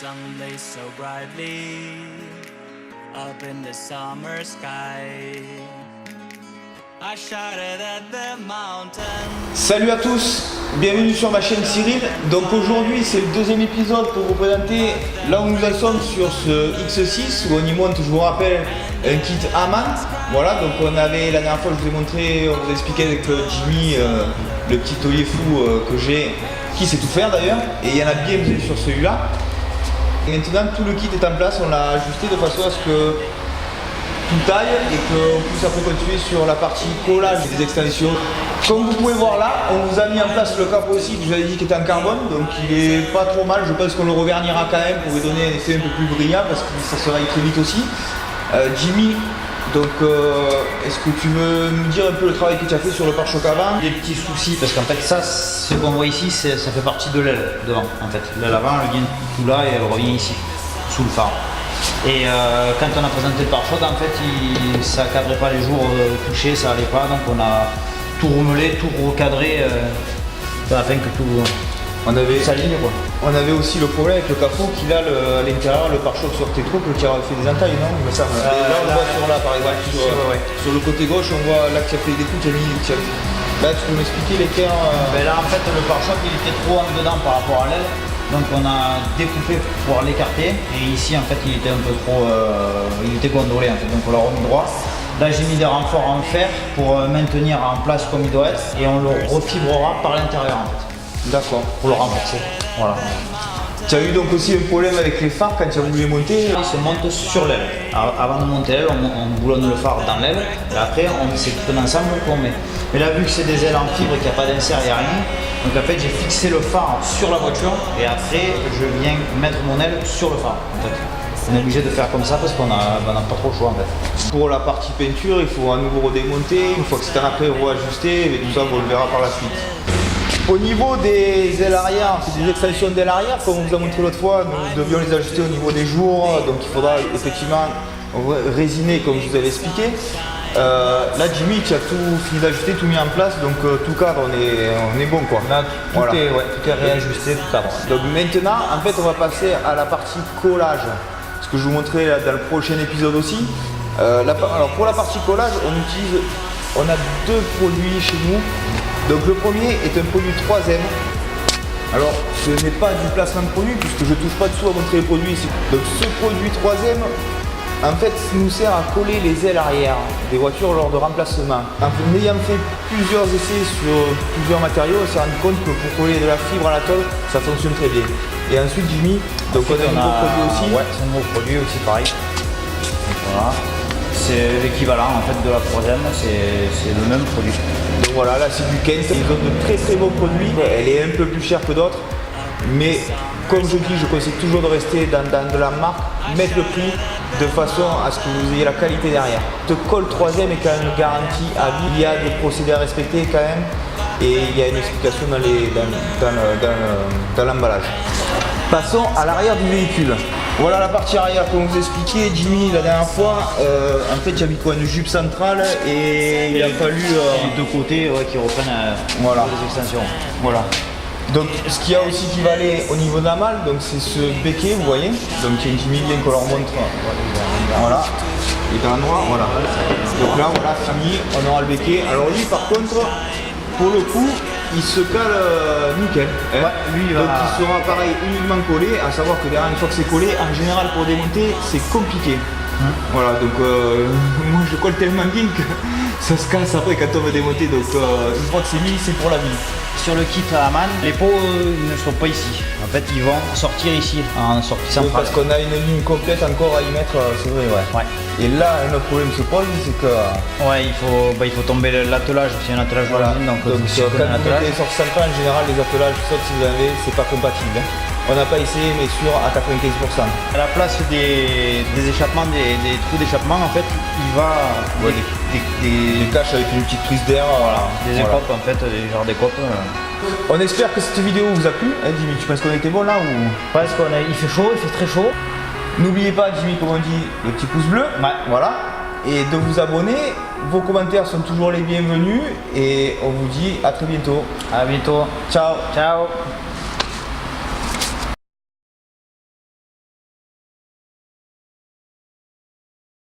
sun lays so brightly up in the summer sky. I shouted at the mountains. Salut à tous, bienvenue sur ma chaîne Cyril. Donc aujourd'hui c'est le deuxième épisode pour vous présenter là où nous en sommes sur ce X6 où on y monte, je vous rappelle, un kit Aman. Voilà, donc on avait la dernière fois je vous ai montré, on vous a expliqué avec Jimmy le petit taulier fou que j'ai, qui sait tout faire d'ailleurs, et il y en a bien besoin sur celui-là. Maintenant tout le kit est en place, on l'a ajusté de façon à ce que tout taille et qu'on puisse après continuer sur la partie collage des extensions. Comme vous pouvez voir là, on vous a mis en place le capot aussi que je vous avais dit qui était en carbone, donc il est pas trop mal. Je pense qu'on le revernira quand même pour lui donner un effet un peu plus brillant parce que ça se raye très vite aussi. Jimmy, donc est-ce que tu veux nous dire un peu le travail que tu as fait sur le pare-choc avant? Des petits soucis parce qu'en fait ça, ce qu'on voit ici, ça fait partie de l'aile devant en fait. L'aile avant elle vient tout là et elle revient ici, sous le phare. Et quand on a présenté le pare-choc, en fait, ça cadrait pas les jours touchés, ça allait pas, donc on a tout remoulé, tout recadré afin que tout s'aligne quoi. On avait aussi le problème avec le capot qu'il a à l'intérieur, le pare-choc sortait trop, que tu as fait des entailles, non? Il me semble. Là on voit sur là par exemple, sur le côté gauche, on voit là que tu as fait des coups, tu as mis. Là tu peux m'expliquer lesquels Là en fait le pare-choc il était trop en dedans par rapport à l'aile. Donc on a découpé pour pouvoir l'écarter et ici en fait il était un peu trop, il était gondolé en fait, donc on l'a remis droit. Là j'ai mis des renforts en fer pour maintenir en place comme il doit être et on le refibrera par l'intérieur en fait. D'accord. Pour le renforcer. Voilà. Tu as eu donc aussi un problème avec les phares quand tu as voulu les monter? Il se monte sur l'aile. Avant de monter l'aile, on boulonne le phare dans l'aile et après c'est tout un ensemble qu'on met. Mais là vu que c'est des ailes en fibre et qu'il n'y a pas d'insert, il n'y a rien, donc en fait j'ai fixé le phare sur la voiture et après je viens mettre mon aile sur le phare. En fait. On est obligé de faire comme ça parce qu'on n'a pas trop le choix en fait. Pour la partie peinture, il faut à nouveau redémonter, une fois que c'est après reajuster, et tout ça on le verra par la suite. Au niveau des ailes arrière, c'est des extensions d'ailes arrière, comme on vous a montré l'autre fois, nous devions les ajuster au niveau des jours, donc il faudra effectivement résiner comme je vous avais expliqué. Là Jimmy, tu as tout fini d'ajuster, tout mis en place, donc tout cadre, on est bon quoi. Là, tout est réajusté, tout cadre. Donc maintenant, en fait, on va passer à la partie collage, ce que je vous montrerai dans le prochain épisode aussi. Alors pour la partie collage, on a deux produits chez nous. Donc le premier est un produit 3M. Alors ce n'est pas du placement de produit puisque je ne touche pas dessous à montrer les produits ici. Donc ce produit 3M en fait nous sert à coller les ailes arrière des voitures lors de remplacement. En ayant fait plusieurs essais sur plusieurs matériaux, on s'est rendu compte que pour coller de la fibre à la tôle, ça fonctionne très bien. Et ensuite Jimmy, donc on a un nouveau produit aussi. Ouais, c'est un nouveau produit aussi pareil. Donc, voilà. C'est l'équivalent en fait de la 3M, c'est le même produit. Donc voilà, là c'est du Kent, ils ont de très très bons produits, elle est un peu plus chère que d'autres, mais comme je dis, je conseille toujours de rester dans de la marque, mettre le prix de façon à ce que vous ayez la qualité derrière. Le colle 3M est quand même garanti à vie, il y a des procédés à respecter quand même, et il y a une explication dans l'emballage. Passons à l'arrière du véhicule. Voilà la partie arrière comme vous expliqué, Jimmy la dernière fois. En fait, j'avais quoi, une jupe centrale et il a fallu les deux côtés qui reprennent voilà. les extensions. Voilà. Donc ce qu'il y a aussi qui va aller au niveau de la malle, donc c'est ce béquet, vous voyez. Donc il y a une Jimmy bien qu'on leur montre. Voilà. Il est à l'endroit, voilà. Donc là, voilà, fini, on aura le béquet. Alors lui, par contre, pour le coup, il se cale nickel. Hein. Ouais, lui, donc il sera pareil uniquement collé, à savoir que derrière une fois que c'est collé, en général pour démonter c'est compliqué. Voilà, donc moi je colle tellement bien que ça se casse après quand on veut démonter, donc une fois que c'est mis, c'est pour la vie. Sur le kit Aman, les pots ne sont pas ici. En fait, ils vont sortir ici, en sortie centrale. Oui, parce qu'on a une ligne complète encore à y mettre, c'est vrai, ouais. Et là, un autre problème se pose, c'est que... Ouais, il faut tomber l'attelage, c'est un attelage d'origine, donc quand vous mettez les sorties centrales, en général, les attelages, sauf si vous avez, c'est pas compatible. Hein. On n'a pas essayé, mais sûr à 95%. À la place des échappements, des trous d'échappement, en fait, il va des caches avec une petite prise d'air. Voilà, des écopes en fait, genre des copes. On espère que cette vidéo vous a plu. Hein, Jimmy, tu penses qu'on était bon là ou... Parce il fait chaud, il fait très chaud. N'oubliez pas, Jimmy, comme on dit, le petit pouce bleu. Ouais. Voilà. Et de vous abonner. Vos commentaires sont toujours les bienvenus. Et on vous dit à très bientôt. À bientôt. Ciao. Ciao.